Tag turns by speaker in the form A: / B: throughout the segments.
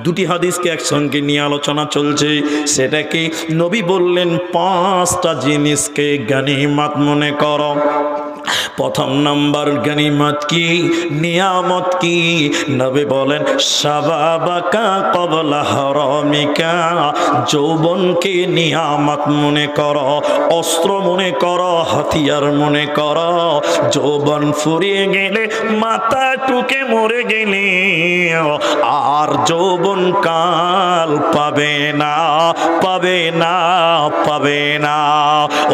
A: দুটি হাদিসকে একসঙ্গে নিয়ে আলোচনা চলছে। সেটা কি? নবী বললেন 5টা জিনিসকে গনিমত মনে করো। প্রথম নাম্বার গনিমত কি, নিয়ামত কি? নবী বলেন শাবাবাকা ক্বাবলা হারামিকা, যৌবনকে নিয়ামত মনে করো, অস্ত্র মনে করো, হাতিয়ার মনে করো। যৌবন ফুরিয়ে গেলে, মাথা টুকে মরে গেলে আর যৌবন কাল পাবে না, পাবে না, পাবে না।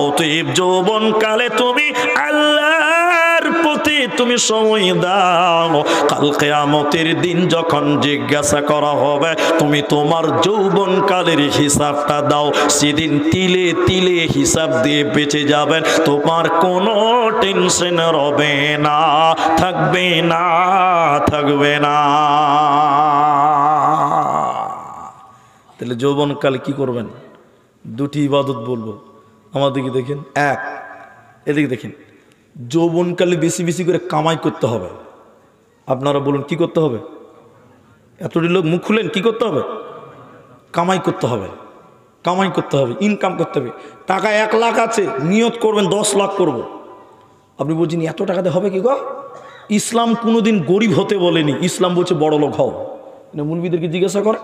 A: অতএব যৌবন কালে তুমি আল্লাহর প্রতি তুমি সময় দাও। কাল কিয়ামতের দিন যখন জিজ্ঞাসা করা হবে তুমি তোমার যৌবন কালের হিসাবটা দাও, সেদিন তিলে তিলে হিসাব দিয়ে বেঁচে যাবেন। তোমার কোনো টেনশন রবে না, থাকবে না, থাকবে না। তাহলে যৌবনকালে কি করবেন? দুটি ইবাদত বলবো, আমাদেরকে দেখেন। এক, এদিকে দেখেন, যৌবনকালে বেশি বেশি করে কামাই করতে হবে। আপনারা বলুন কি করতে হবে? এতটি লোক মুখ খুলেন, কি করতে হবে? কামাই করতে হবে, কামাই করতে হবে, ইনকাম করতে হবে। টাকা 1 লাখ আছে, নিয়ত করবেন 10 লাখ করব। আপনি বলছেন এত টাকাতে হবে কি গো? ইসলাম কোনোদিন গরিব হতে বলেনি, ইসলাম বলছে বড় লোক হও। মুলবিদেরকে জিজ্ঞাসা করে,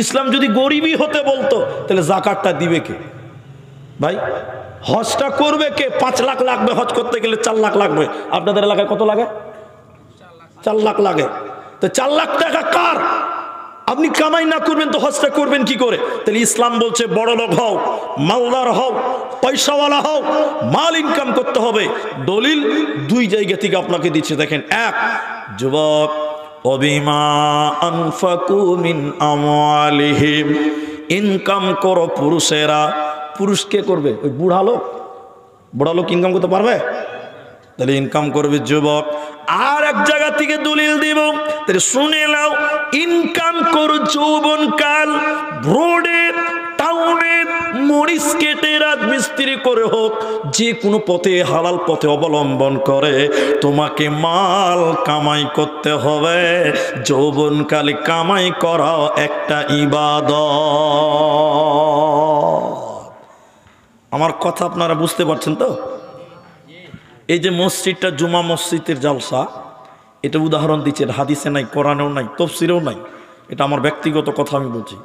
A: ইসলাম যদি গরিবই হতে বলতো তাহলে যাকাতটা দিবে কে? ভাই হজটা করবে কে? 5 লাখ লাগবে হজ করতে গেলে, 4 লাখ লাগবে। আপনাদের এলাকায় কত লাগে? 4 লাখ লাগে। তো 4 লাখ টাকা কার? আপনি কামাই না করবেন তো হজটা করবেন কি করে? তাহলে ইসলাম বলছে বড় লোক হও, মালদার হও, পয়সাওয়ালা হও, মাল ইনকাম করতে হবে। দলিল 2 জায়গা থেকে আপনাকে দিচ্ছে। দেখেন, 1, যুবক অবিমা আনফাকু মিন আমওয়ালিহিম, ইনকাম করো পুরুষেরা। পুরুষ কে করবে? ওই বুড়া লোক। বুড়া লোক ইনকাম করতে পারবে? তাহলে ইনকাম করবে যুবক। আর এক জায়গা থেকে দলিল দিব, তাহলে শুনে নাও। ইনকাম করো যৌবন কাল, রোডে টাউনে মরিচ কেটে রাজমিস্ত্রি করে হোক, যে কোনো পথে হালাল পথে অবলম্বন করে তোমাকে মাল কামাই করতে হবে। যৌবনকালে কামাই করা একটা ইবাদত। আমার কথা আপনারা বুঝতে পারছেন তো? এই যে মসজিদটা জুমা মসজিদের জালসা, এটা উদাহরণ দিচ্ছে, হাদিসে নাই, কোরআনেও নাই, তাফসীরেও নাই। এটা আমার ব্যক্তিগত কথা আমি বলছি।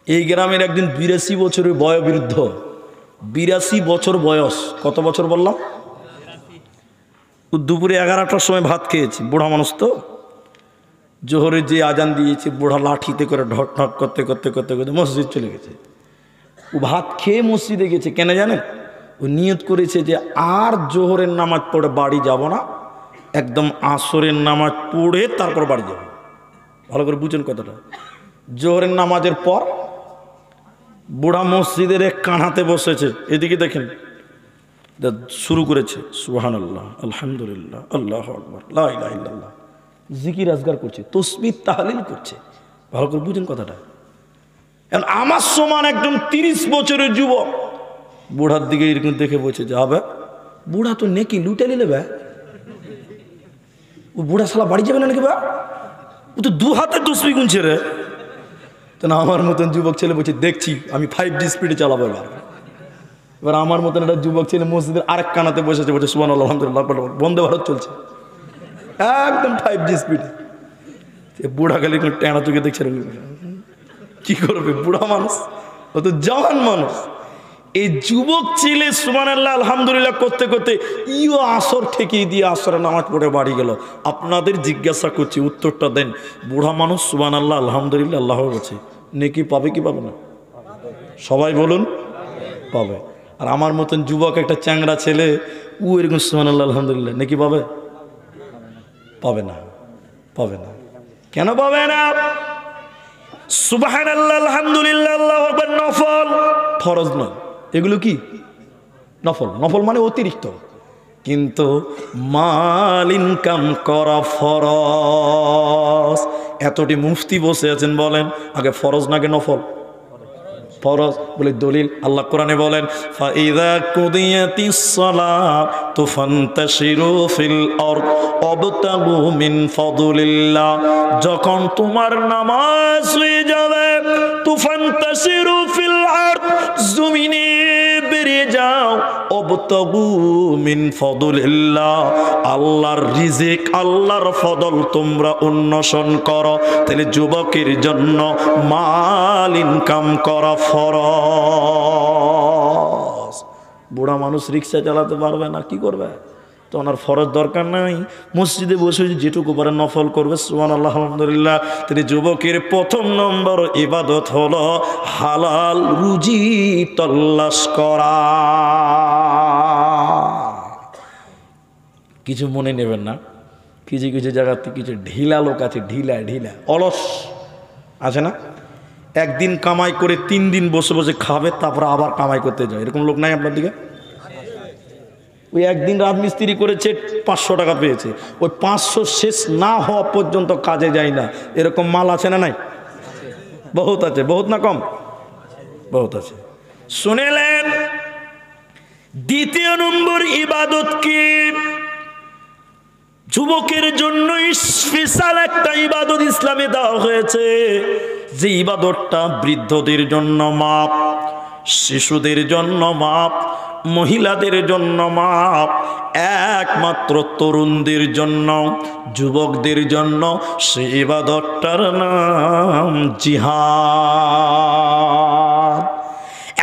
A: এই গ্রামের একদিন 82 বছরের বয়োবৃদ্ধ, 82 বছর বয়স। কত বছর বললাম? দুপুরে 11টার সময় ভাত খেয়েছি। বুড়া মানুষ তো, জোহরে যে আজান দিয়েছে, বুড়া লাঠিতে করে ঢক ঢক করতে করতে করতে করতে মসজিদ চলে গেছে। ও ভাত খেয়ে মসজিদে গেছে কেন জানেন? ও নিয়ত করেছে যে আর জোহরের নামাজ পড়ে বাড়ি যাব না, একদম আসরের নামাজ পড়ে তারপর বাড়ি যাব। ভালো করে বুঝেন কথাটা। জোহরের নামাজের পর বুড়া মসজিদের এক কানাতে বসেছে, এদিকে দেখেন, শুরু করেছে সুবহানাল্লাহ, আলহামদুলিল্লাহ, আল্লাহু আকবার, লা ইলাহা ইল্লাল্লাহ, জিকির আজগার করছে, তাসবিহ তাহলিল করছে। ভালো করে বুঝেন কথাটা। আমার সমান একজন 30 বছরের যুবক বুড়ার দিকে এরকম দেখে বলছে যে হবে, বুড়া তো নেকি লুটে নিলে বে, ও বুড়া শালা বাড়ি যাবে না নাকি বা? ও তো 2 হাতে তসবিহ গুনছে রে। তো না, আমার মতন যুবক ছেলে বলছে দেখছি আমি 5G স্পিডে চালাবো এবার। এবার আমার মতন একটা যুবক ছেলে মসজিদের আরেক কানাতে বসেছে, বলছে সুবহানাল্লাহ, আলহামদুলিল্লাহ, বন্দে ভারত চলছে একদম 5G স্পিডে। বুড়া খালি টেনা চোখে দেখছে, কি করবে বুড়া মানুষ, ও তো জওয়ান মানুষ। এই যুবক ছেলে সুবহানাল্লাহ আলহামদুলিল্লাহ করতে করতে ইও আসর ঠেকিয়ে দিয়ে আসরে নামাজ পড়ে বাড়ি গেল। আপনাদের জিজ্ঞাসা করছি, উত্তরটা দেন। বুড়া মানুষ সুবহানাল্লাহ আলহামদুলিল্লাহ আল্লাহ বলছে, নেকি পাবে কি পাবে না? সবাই বলুন পাবে। আর আমার মতন যুবক একটা চ্যাংড়া ছেলে, ও এরকম সুবহানাল্লাহ আলহামদুলিল্লাহ, নেকি পাবে? পাবে না, পাবে না। কেন পাবে না? সুবহানাল্লাহ আলহামদুলিল্লাহ আল্লাহু আকবার নফল, ফরজ নয়। এগুলো কি নফল? নফল মানে অতিরিক্ত। কিন্তু মাল ইনকাম করা ফরজ। এতটি মুফতি বসে আছেন, বলেন আগে ফরজ নাকি নফল? ফরজ। বলে দলিল, আল্লাহ কোরআনে বলেন ফাইযা কুদিয়াতিস সালাতু ফান্তাশিরু ফিল আরদ ওয়াবতাগু মিন ফাদলিল্লাহ। যখন তোমার নামাজ ফাসিরু ফিল আরদ, জমিনে বেরিয়ে যাও, ওয়াবতাগু মিন ফাদলিল্লাহ, আল্লাহর রিজিক, আল্লাহর ফদল তোমরা অন্বেষণ করো। তাহলে যুবকের জন্য মাল ইনকাম করা ফরজ। বুড়া মানুষ রিক্সা চালাতে পারবে না, কি করবে? তো ওনার ফরজ দরকার নাই, মসজিদে বসে যেটুকু পারে নফল করবে, সুবহানাল্লাহ আলহামদুলিল্লাহ। তিনি যুবকের প্রথম নম্বর ইবাদত হলো হালাল রুজি তল্লাশ করা। কিছু মনে নেবেন না, কিছু কিছু জায়গাতে কিছু ঢিলা লোক আছে, ঢিলা ঢিলা অলস আছে না, একদিন কামাই করে 3 দিন বসে বসে খাবে, তারপরে আবার কামাই করতে যায়, এরকম লোক নাই আপনার দিকে? ওই একদিন রাজমিস্ত্রি করেছে, 500 টাকা পেয়েছে, ওই 500 শেষ না হওয়া পর্যন্ত কাজে যায় না, এরকম মাল আছে না নাই? বহুত আছে, বহুত না কম, বহুত আছে। শুনেলেন দ্বিতীয় নম্বর ইবাদত কি? যুবকের জন্য স্পেশাল একটা ইবাদত ইসলামে দেওয়া হয়েছে, যে ইবাদতটা বৃদ্ধদের জন্য মাপ, শিশুদের জন্য মাপ, মহিলাদের জন্য মাপ, একমাত্র তরুণদের জন্য, যুবকদের জন্য। সেই ইবাদতটার নাম জিহাদ।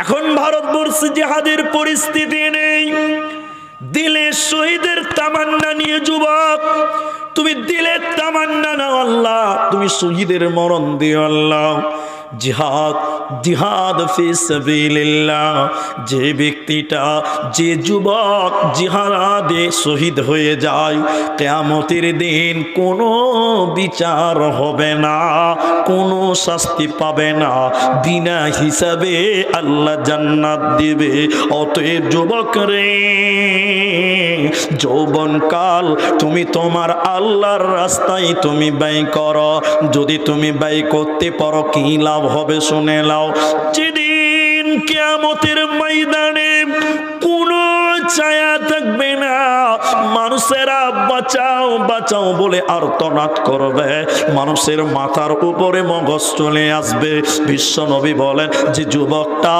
A: এখন ভারতবর্ষে জিহাদের পরিস্থিতি নেই, দিলে শহীদের তামান্না নিয়ে যুবক, তুমি দিলের তামান্না নাও আল্লাহ, তুমি শহীদের মরণ দিও আল্লাহ। জিহাদ, জিহাদ ফি সাবিলিল্লাহ, যে ব্যক্তিটা, যে যুবক জিহাদে শহীদ হয়ে যায়, কিয়ামতের দিন কোনো বিচার হবে না, কোনো শাস্তি পাবে না, বিনা হিসাবে আল্লাহ জান্নাত দিবে। অতএব যুবক রে, যৌবনকাল তুমি তোমার আল্লাহর রাস্তায় তুমি ব্যয় করো। যদি তুমি ব্যয় করতে পারো, কি লাভ হবে শুনে নাও। যেদিন কিয়ামতের ময়দানে কোনো ছায়া থাকবে না, মানুষেরা বাঁচাও বাঁচাও বলে আর্তনাদ করবে, মানুষের মাথার উপরে মগজ চলে আসবে। বিশ্বনবী বলেন যে যুবকটা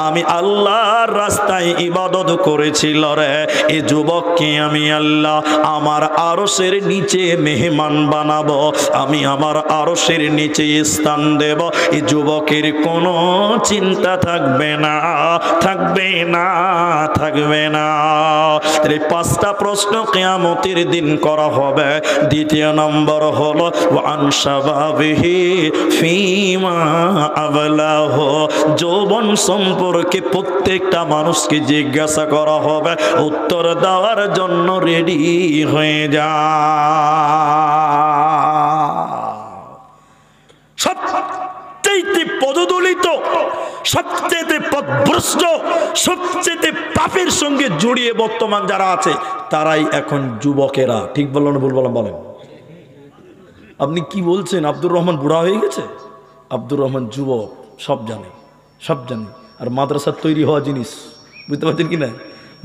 A: আমি আল্লাহর রাস্তায় ইবাদত করেছিল রে, এই যুবককে আমি আল্লাহ আমার আরশের নিচে মেহমান বানাবো, আমি আমার আরশের নিচে স্থান দেব। এই যুবকের কোনো চিন্তা থাকবে না, থাকবে না, থাকবে না। এই 5টা প্রশ্ন কিয়ামতের দিন করা হবে। দ্বিতীয় নম্বর হলো ওয়ান শাবাবিহি ফীমা আবলাহু, যৌবন সম্পর্কে প্রত্যেকটা মানুষকে জিজ্ঞাসা করা হবে, উত্তর দেওয়ার জন্য রেডি হয়ে যা। সবচেয়ে পদদলিত, সবচেয়ে পথভ্রষ্ট, সবচেয়ে পাপের সঙ্গে জড়িয়ে বর্তমান যারা আছে, তারাই এখন যুবকেরা। ঠিক বললো না ভুল বললাম? বলেন আপনি কি বলছেন? আব্দুর রহমান বুড়া হয়ে গেছে? আব্দুর রহমান যুবক, সব জানে, সব জানে। আর মাদ্রাসার তৈরি হওয়া জিনিস বুঝতে পারছেন কি না?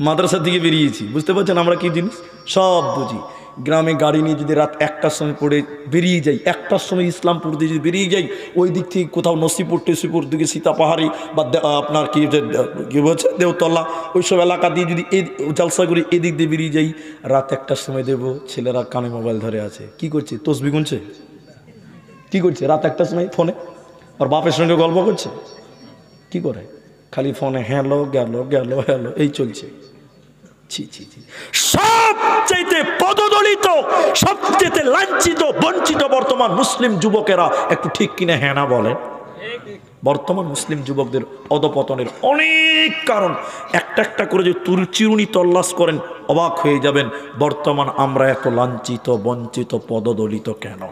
A: মাদ্রাসা থেকে বেরিয়েছি, বুঝতে পারছেন আমরা কি জিনিস সব বুঝি। গ্রামে গাড়ি নিয়ে যদি রাত 1টার সময় পড়ে বেরিয়ে যাই, 1টার সময় ইসলাম পড়তে যদি বেরিয়ে যাই, ওই দিক থেকে কোথাও নসিপুর টেসিপুর দিকে সীতাপাহাড়ি বা আপনার কি বলছে দেওতলা, ওইসব এলাকা দিয়ে যদি এই জালসা করি, এদিক দিয়ে বেরিয়ে যাই, রাত 1টার সময় দেবো, ছেলেরা কানে মোবাইল ধরে আছে, কি করছে? তসবি গুনছে। কি করছে? রাত 1টার সময় ফোনে আর বাপের সঙ্গে গল্প করছে। কি করে? খালি ফোনে হ্যালো গেল গেল হ্যালো, এই চলছে। ছি ছি ছি, সবচেয়ে পদদলিত, সবচেয়ে লাঞ্ছিত, বঞ্চিত বর্তমান মুসলিম যুবকেরা। একটু ঠিক কিনা হ্যাঁ না বলেন? বর্তমান মুসলিম যুবকদের অধপতনের অনেক কারণ, একটা একটা করে যে চিরুনি তল্লাশ করেন অবাক হয়ে যাবেন। বর্তমান আমরা এত লাঞ্ছিত, বঞ্চিত, পদদলিত কেন?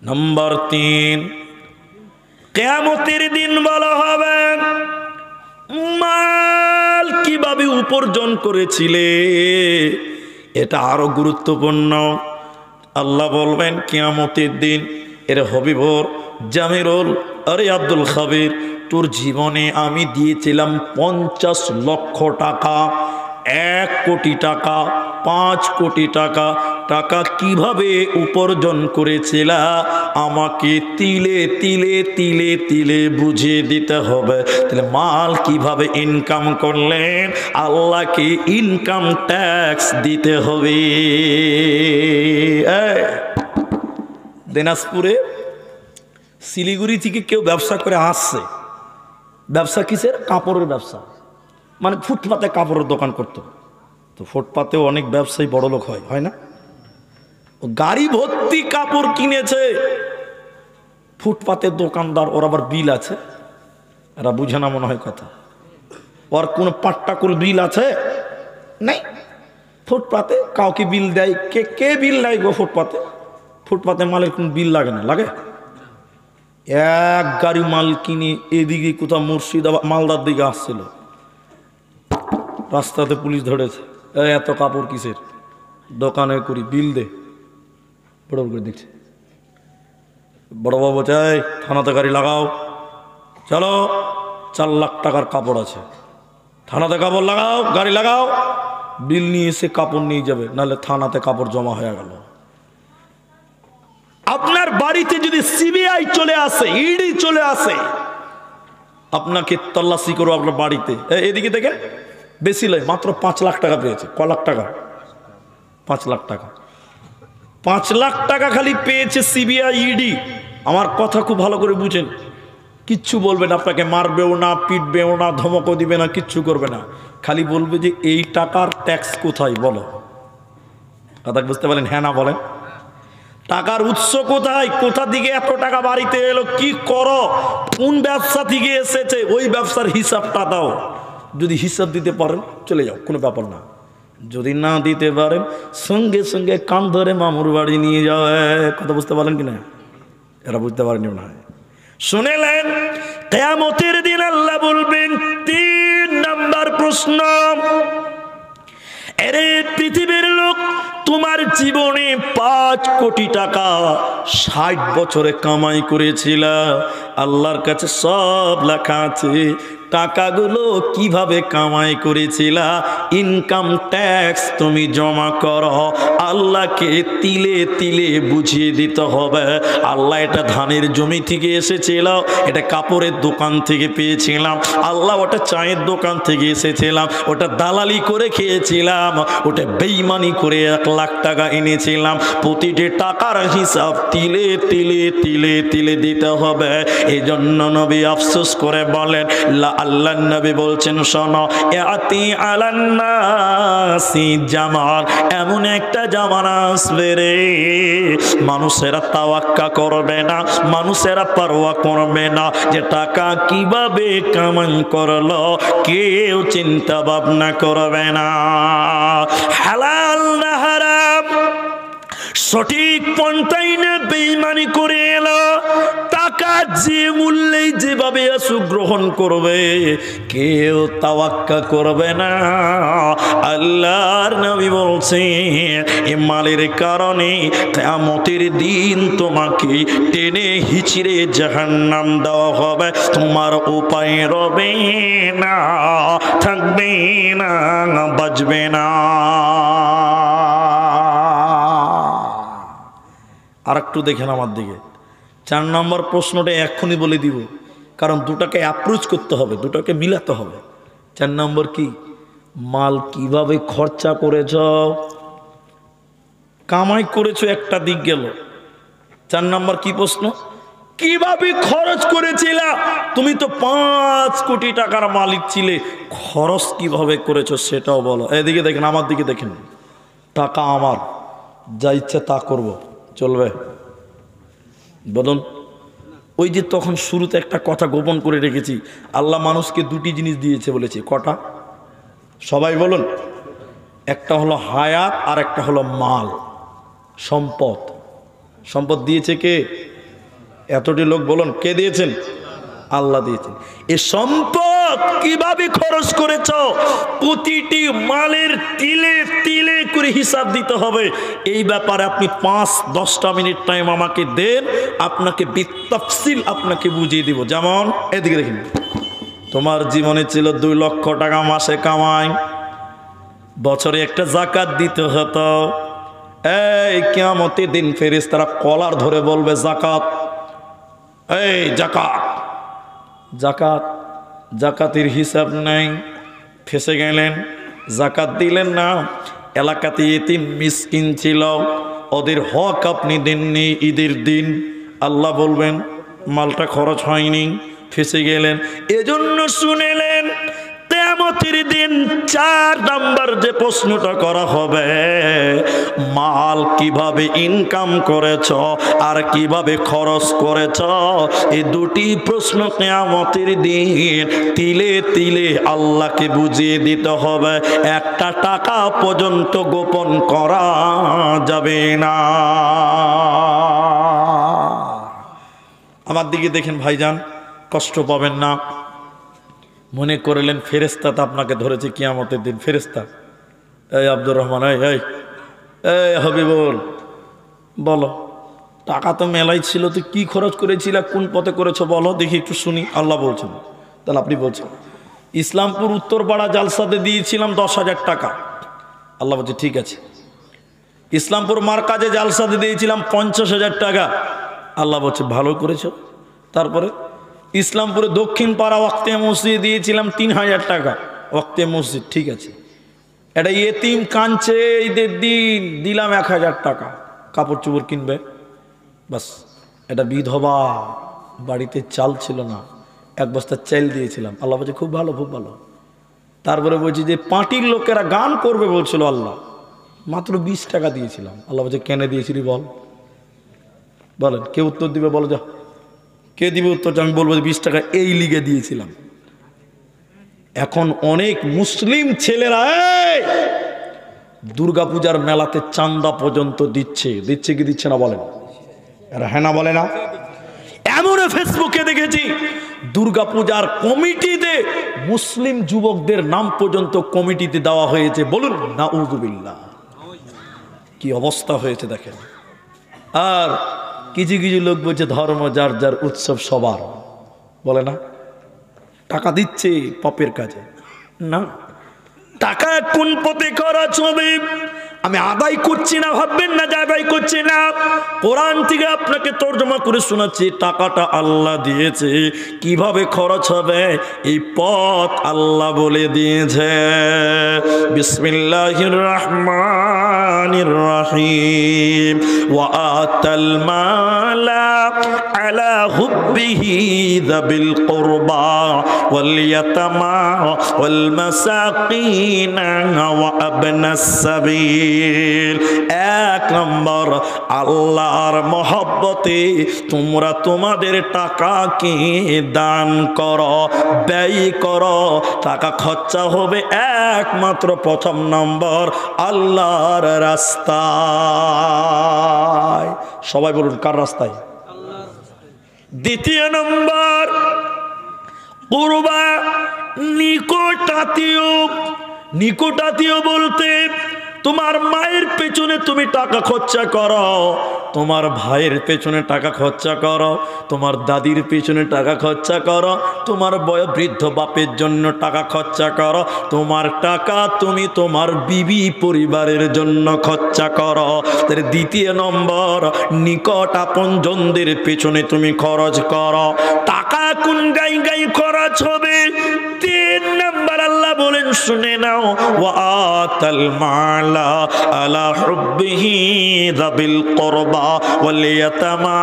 A: নাম্বার 3, কিয়ামতের দিন বলা হবে মাল কিভাবে উপার্জন করেছিলে, এটা আরো গুরুত্বপূর্ণ। আল্লাহ বলবেন কিয়ামতের দিন, এর হবিবর জামিরুল, আরে আব্দুল খাবির, তোর জীবনে আমি দিয়েছিলাম 50 লক্ষ টাকা, 1 কোটি টাকা, 5 কোটি টাকা, টাকা কিভাবে উপার্জন করেছিলা আমাকে তিলে তিলে তিলে তিলে বুঝিয়ে দিতে হবে। তাহলে মাল কিভাবে ইনকাম করলেন, আল্লাহকে ইনকাম ট্যাক্স দিতে হবে। দিনাজপুরে শিলিগুড়ি থেকে কেউ ব্যবসা করে আসছে, ব্যবসা কিসের? কাপড়ের ব্যবসা, মানে ফুটপাতে কাপড়ের দোকান করতো। তো ফুটপাতেও অনেক ব্যবসায়ী বড় লোক হয় না? ও গাড়ি ভর্তি কাপড় কিনেছে, ফুটপাতের দোকানদার, ওর আবার বিল আছে, এরা বুঝে না মনে হয় কথা। ওর কোনো পাট্টাকুল বিল আছে? নাই। ফুটপাতে কাউকে বিল দেয়, কে বিল দেয় গো? ফুটপাতে মালের কোন বিল লাগে না? লাগে। এক গাড়ি মাল কিনে এদিকে কোথাও মুর্শিদাবাদ মালদার দিকে আসছিল, রাস্তাতে পুলিশ ধরেছে, এত কাপড় কিসের? দোকানে করি, বিল দে। বড় করে দেখছে, বড়বাবু চাই থানাতে গাড়ি লাগাও, চলো 4 লাখ টাকার কাপড় আছে, থানাতে কাপড় লাগাও, গাড়ি লাগাও, বিল নিয়ে এসে কাপড় নিয়ে যাবে, নাহলে থানাতে কাপড় জমা হয়ে গেল। আপনার বাড়িতে যদি সিবিআই চলে আসে, ইডি চলে আসে, আপনাকে তল্লাশি করো আপনার বাড়িতে, এদিকে দেখেন, বেশি নয়, মাত্র 5 লাখ টাকা পেয়েছে। ক লাখ টাকা? 5 লাখ টাকা। 5 লাখ টাকা খালি পেয়েছে সিবিআই ইডি। আমার কথা খুব ভালো করে বুঝেন, কিচ্ছু বলবে না, আপনাকে মারবেও না, পিটবেও না, ধমকও দিবে না, কিচ্ছু করবে না, খালি বলবে যে এই টাকার ট্যাক্স কোথায় বলো। কথা বুঝতে পারেন? হ্যাঁ না বলেন? টাকার উৎস কোথায়, কোথা থেকে এত টাকা বাড়িতে এলো, কি করো, কোন ব্যবসা থেকে এসেছে, ওই ব্যবসার হিসাবটা দাও। যদি হিসাব দিতে পারেন চলে যাও, কোনো ব্যাপার না। যদি না দিতে পারেন সঙ্গে সঙ্গে কান ধরে মামুর বাড়ি নিয়ে যাও। কথা বুঝতে পারেন কিনা? এরা বুঝতে পারেনি না। শুনেলেন, কিয়ামতের দিন আল্লাহ বলবেন, 3 নাম্বার প্রশ্ন, এরে পৃথিবীর লোক, তোমার জীবনে 5 কোটি টাকা 60 বছরে কামাই করেছিল, আল্লাহর কাছে সব লেখা আছে। টাকাগুলো কিভাবে কামাই করেছিলা, ইনকাম ট্যাক্স তুমি জমা করো, আল্লাহকে তিলে তিলে বুঝিয়ে দিতে হবে। আল্লাহ, এটা ধানের জমি থেকে এসেছিল, এটা কাপড়ের দোকান থেকে পেয়েছিলাম, আল্লাহ ওটা চায়ের দোকান থেকে এসেছিলাম, ওটা দালালি করে খেয়েছিলাম, ওটা বেইমানি করে 1 লাখ টাকা এনেছিলাম। প্রতিটি টাকার হিসাব তিলে তিলে তিলে তিলে দিতে হবে। এই জন্য নবী আফসোস করে বলেন, আল্লাহ নবী বলছেন, শোনো, ইয়াতি আলান্নাসি জামান, এমন একটা জামানা আসবে রে, মানুষেরা তাওয়াক্কা করবে না, মানুষেরা পারওয়া করবে না যে টাকা কিভাবে কামাই করলো, কেউ চিন্তা ভাবনা করবে না। হালাল না হারাম, সঠিক পন্থায় না বেঈমানি করে এলো, টাকা যে মূল্যে যেভাবে আসু গ্রহণ করবে, কেউ তাওয়াক্কা করবে না। আল্লাহর নবী বলছেন, এ মালের কারণে কিয়ামতের দিন তোমাকে টেনে হিচড়ে জাহান্নাম দেওয়া হবে, তোমার উপায় রবে না, থাকবে না, বাঁচবে না। আর একটু দেখেন আমার দিকে, 4 নম্বর প্রশ্নটা এক্ষুনি বলে দিব, কারণ দুটাকে অ্যাপ্রোচ করতে হবে, দুটাকে মিলাতে হবে। 4 নম্বর কি? মাল কিভাবে খরচা করেছ, কামাই করেছো একটা দিক গেল। 4 নম্বর কি প্রশ্ন? কিভাবে খরচ করেছিলা? তুমি তো 5 কোটি টাকার মালিক ছিলে, খরচ কিভাবে করেছো সেটাও বলো। এদিকে দেখেন, আমার দিকে দেখেন, টাকা আমার, যা ইচ্ছা তা করব, চলবে? বলুন। ওই যে তখন শুরুতে একটা কথা গোপন করে রেখেছি, আল্লাহ মানুষকে 2টি জিনিস দিয়েছে বলেছে। কটা? সবাই বলুন। একটা হলো হায়াত, আর একটা হলো মাল, সম্পদ। সম্পদ দিয়েছে কে? এতটি লোক বলুন, কে দিয়েছেন? আল্লাহ দিয়েছেন। এই সম্পদ কিভাবে খরচ করেছ, প্রতিটি মালের তিলে তিলে করে হিসাব দিতে হবে। এই ব্যাপারে আপনি 5-10টা মিনিট টাইম আমাকে দেন, আপনাকে বিতাফসিল আপনাকে বুঝিয়ে দিব। যেমন এদিকে দেখেন, তোমার জীবনে ছিল 2 লক্ষ টাকা মাসে কামাই, বছরে একটা যাকাত দিতে হতো, এই কিয়ামতের দিন ফেরেশতারা কলার ধরে বলবে যাকাত, এই যাকাত, যাকাত, যাকাতের হিসাব নাই, ফেসে গেলেন, যাকাত দিলেন না। এলাকাতে এতিম মিসকিন ছিল, ওদের হক আপনি দেননি ঈদের দিন। আল্লাহ বলবেন মালটা খরচ হয়নি, ফেসে গেলেন। এজন্য শুনেলেন কিয়ামতের দিন 4 নাম্বার যে প্রশ্নটা করা হবে, মাল কিভাবে ইনকাম করেছ আর কিভাবে খরচ করেছ, এই দুটি প্রশ্ন কিয়ামতের দিন তিলে তিলে আল্লাহকে বুঝিয়ে দিতে হবে। একটা টাকা পর্যন্ত গোপন করা যাবে না। আমার দিকে দেখেন ভাইজান, কষ্ট পাবেন না। মনে করলেন ফেরেশতা তো আপনাকে ধরেছে কিয়ামতের দিন। ফেরেশতা, এই আব্দুর রহমান, এই হবিবুল, বলো টাকা তো মেলাই ছিল, তুই কি খরচ করেছিল, কোন পথে করেছো বলো দেখি, একটু শুনি। আল্লাহ বলছেন, তাহলে আপনি বলছেন ইসলামপুর উত্তরপাড়া জালসাতে দিয়েছিলাম 10,000 টাকা। আল্লাহ বলছে ঠিক আছে। ইসলামপুর মার্কাজে জালসাতে দিয়েছিলাম 50,000 টাকা। আল্লাহ বলছে ভালো করেছো। তারপরে ইসলামপুরে দক্ষিণ পাড়া ওয়াক্তে মসজিদে দিয়েছিলাম 3,000 টাকা। ওয়াক্তে মসজিদ ঠিক আছে। এটা এতিম কাঁদছে, ঈদের দিন দিলাম 1,000 টাকা, কাপড় চোপড় কিনবে, বাস। এটা বিধবা, বাড়িতে চাল ছিল না, 1 বস্তা চাল দিয়েছিলাম। আল্লাহ বলছে খুব ভালো, খুব ভালো। তারপরে বলছি যে পার্টির লোকেরা গান করবে বলছিল, আল্লাহ মাত্র 20 টাকা দিয়েছিলাম। আল্লাহ বলছে কেন দিয়েছিলি বল, বলেন, কে উত্তর দিবে বলো, যা কে দিবে উত্তরটা? আমি বলবো 20 টাকা এই লিগে দিয়েছিলাম। এখন অনেক মুসলিম ছেলেরা দুর্গাপূজার মেলাতে চান্দা পর্যন্ত দিচ্ছে, দিচ্ছে কি দিচ্ছে না বলেন? এরা হ্যাঁ না বলে না? এমন ফেসবুকে দেখেছি দুর্গাপূজার কমিটিতে মুসলিম যুবকদের নাম পর্যন্ত কমিটিতে দেওয়া হয়েছে। বলুন নাউযুবিল্লাহ, কি অবস্থা হয়েছে দেখেন। আর কিছু কিছু লোক বলছে ধর্ম যার যার, উৎসব সবার, বলে না? টাকা দিচ্ছে পাপের কাজে না। টাকা কোন পথে খরচ হবে আমি আদায় করছি না, ভাববেন না যে আদায় করছি না। কোরআন থেকে আপনাকে তর্জমা করে শোনাচ্ছি, টাকাটা আল্লাহ দিয়েছে, কিভাবে খরচ হবে এই পথ আল্লাহ বলে দিয়েছে। বিসমিল্লাহির রহমানির রহিম। ওয়া আতাল মালা আলা হুব্বিহি যাবিল কুরবা ওয়াল ইয়াতামা ওয়াল মাসাকিন ওয়া আবনাস সাবিল। 1 নম্বর, আল্লাহর মহব্বতে তোমরা তোমাদের টাকাকে দান করো, ব্যয় করো। টাকা খরচা হবে একমাত্র 1 নম্বর আল্লাহর রাস্তায়। সবাই বলুন কার রাস্তায়? 2 নম্বর, কুরবা, নিকটাত্মীয়। নিকটাত্মীয় বলতে তোমার মায়ের পেছনে তুমি টাকা খরচা করো, তোমার ভাইয়ের পেছনে টাকা খরচা করো, তোমার দাদির পেছনে টাকা খরচা করো, তোমার বয়োবৃদ্ধ বাপের জন্য টাকা খরচা করো, তোমার টাকা তুমি তোমার বিবি পরিবারের জন্য খরচা করো। 2 নম্বর, নিকট আপনজনদের পেছনে তুমি খরচ করো। টাকা কোন জায়গায় খরচ হবে? 3 নম্বর আল্লাহ বলেন শুনে নাও, ওয়া আতাল মালা আলা হুব্বিহি যাবিল কুরবা ওয়াল ইয়াতামা।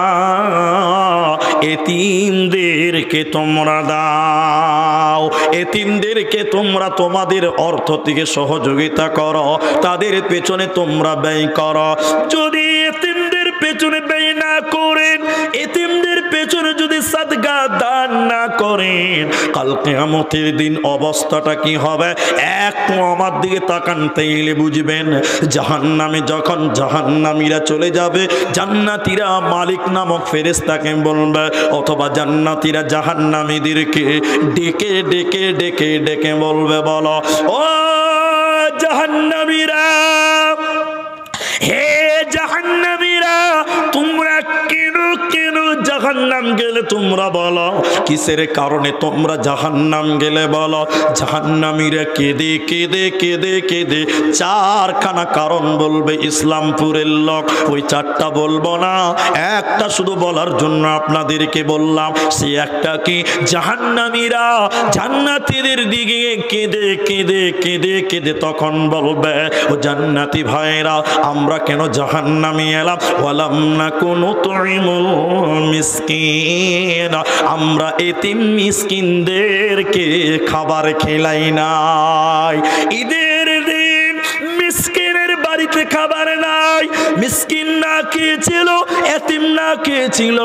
A: এতিমদেরকে তোমরা দাও, এতিমদেরকে তোমরা তোমাদের অর্থ থেকে সহযোগিতা করো, তাদের পেছনে তোমরা ব্যয় করো। যদি এতিমদের পেছনে ব্যয় না করেন, এতিমদের পেছনে যদি সাদকা দান না করেন, কাল কিয়ামতের দিন অবস্থাটা কি হবে একটু আমার দিকে তাকান, তাইলে বুঝবেন। জাহান্নামে যখন জাহান্নামীরা চলে যাবে, জান্নাতীরা মালিক নামক ফেরেশতাকে বলবে, অথবা জান্নাতীরা জাহান্নামীদেরকে ডেকে ডেকে ডেকে ডেকে বলবে, বলো ও জাহান্নামীরা, হে জাহান্নামীরা, তোমরা কেন কেন জাহান্নাম গেলে তোমরা বলো, কিসের কারণে তোমরা জাহান্নাম গেলে বলো। জাহান্নামীরা কেঁদে কেঁদে কেঁদে কেঁদে চারখানা কারণ বলবে। ইসলামপুরের লোক ওই চারটা বলবো না, একটা শুধু বলার জন্য আপনাদেরকে বললাম। সে একটা কি, জাহান্নামীরা জান্নাতীদের দিকে কেঁদে কেঁদে কেঁদে কেঁদে তখন বলবে, ও জান্নাতি ভাইরা আমরা কেন জাহান্নামে এলাম? ওয়ালাম নাকু নুতঈমুল মিসকিন, আমরা এতিম মিসকিনদেরকে খাবার খেলাই নাই। ঈদের দিন মিসকিনের বাড়িতে খাবার নাই, মিসকিন না খেয়েছিল, এতিম না খেয়েছিল।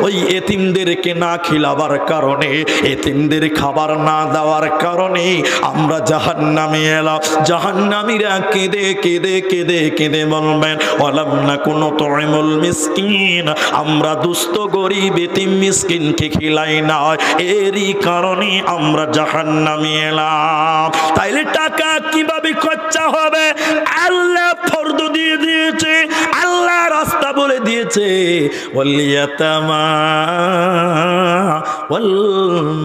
A: ওই এতিমদেরকে না খিলাবার কারণে, এতিমদের খাবার না দেওয়ার কারণে আমরা জাহান্নামে এলাম। জাহান্নামীরা কেঁদে কেঁদে কেঁদে কেঁদে বলবেন, ওয়ালাম নাকু নুতঈমুল মিসকিন, আমরা দুস্থ গরিব এতিম মিসকিনকে খিলাই না, এরই কারণে আমরা জাহান্নামে এলাম। তাইলে টাকা কিভাবে খরচা হবে? আল্লাহ ফরজ দিয়ে দিয়েছে, আল্লাহ রাস্তা বলে দিয়েছে। ওয়াল ইয়াতামা ওয়াল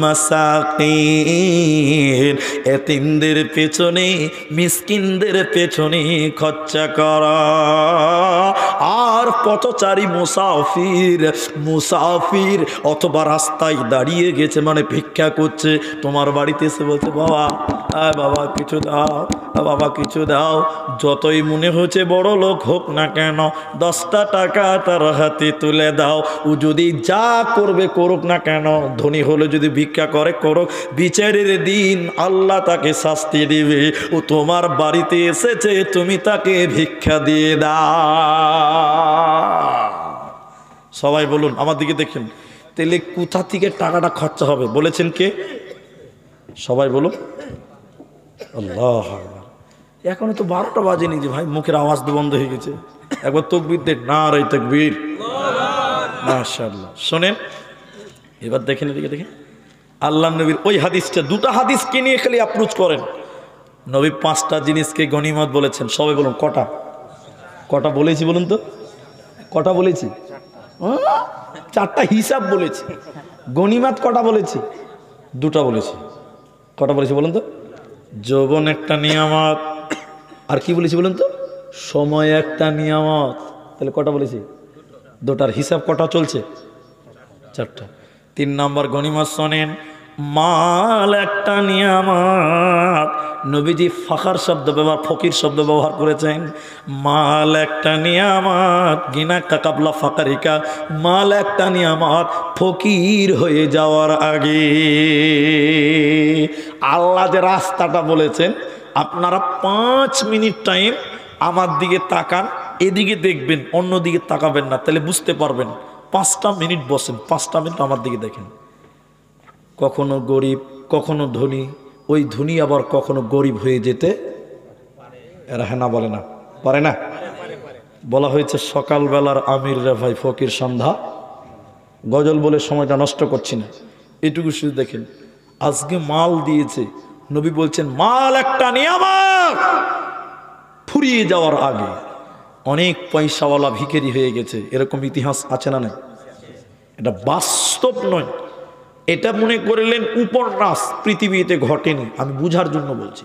A: মাসাকিন, এতিমদের পেছনে মিসকিনদের পেছনে খরচা করা। আর পথচারী মুসাফির, মুসাফির অথবা রাস্তায় দাঁড়িয়ে গেছে মানে ভিক্ষা করছে, তোমার বাড়িতে এসে বলছে, বাবা বাবা কিছু দাও, বাবা কিছু দাও। যতই মনে হচ্ছে বড় লোক হোক না কেন, 10টা টাকা তার হাতে তুলে দাও। ও যদি যা করবে করুক না কেন, ধনী হলে যদি ভিক্ষা করে করুক, বিচারের দিন আল্লাহ তাকে শাস্তি দিবে। ও তোমার বাড়িতে এসেছে, তুমি তাকে ভিক্ষা দিয়ে দাও। সবাই বলুন, আমার দিকে দেখেন, তাহলে কোথা থেকে টাকাটা খরচা হবে বলেছেন কে? সবাই বলুন আল্লাহ। এখনো তো 12টা বাজেনি যে ভাই, মুখের আওয়াজ তো বন্ধ হয়ে গেছে। একবার তাকবীর দেখ, নারে তাকবীর, মাশাআল্লাহ। শোনেন এবার দেখেন, এদিকে দেখেন, আল্লাহ নবীর ওই হাদিসটা, 2টা হাদিসকে নিয়ে খালি অ্যাপ্রোচ করেন। নবী 5টা জিনিসকে গনিমত বলেছেন। সবাই বলুন কটা? কটা বলেছি বলুন তো? কটা বলেছি? 4টা হিসাব বলেছি। গনিমত কটা বলেছি? 2টা বলেছি। কটা বলেছি বলুন তো? যৌবন একটা নিয়ামত, আর কি বলেছি বলুন তো? সময় একটা নিয়ামত। তাহলে কটা বলেছি? 2টার হিসাব কটা চলছে? 4টা। 3 নম্বর গনিমত শোনেন, মাল একটা নিয়ামত। নবীজি ফাখার শব্দ ব্যবহার, ফকির শব্দ ব্যবহার করেছেন। মাল একটা নিয়ামত, গিনাকা কাবলা ফাকারিকা, মাল একটা নিয়ামত ফকির হয়ে যাওয়ার আগে। আল্লাহ যে রাস্তাটা বলেছেন, আপনারা 5 মিনিট টাইম আমার দিকে তাকান, এদিকে দেখবেন, অন্য দিকে তাকাবেন না, তাহলে বুঝতে পারবেন। 5টা মিনিট বসেন, 5টা মিনিট আমার দিকে দেখেন। কখনো গরিব, কখনো ধনী, ওই ধনী আবার কখনো গরিব হয়ে যেতে এরা হেনা বলে না, পারে না। বলা হয়েছে সকালবেলার আমির রে ভাই ফকির সন্ধ্যা, গজল বলে সময়টা নষ্ট করছি না, এটুকু শুধু দেখেন। আজকে মাল দিয়েছে, নবী বলছেন মাল একটা নিয়ামত, ফুরিয়ে যাওয়ার আগে। অনেক পয়সাওয়ালা ভিখারি হয়ে গেছে, এরকম ইতিহাস আছে না? নাই? এটা বাস্তব নয়, এটা মনে করলেন উপন্যাস, পৃথিবীতে ঘটেনি। আমি বুঝার জন্য বলছি।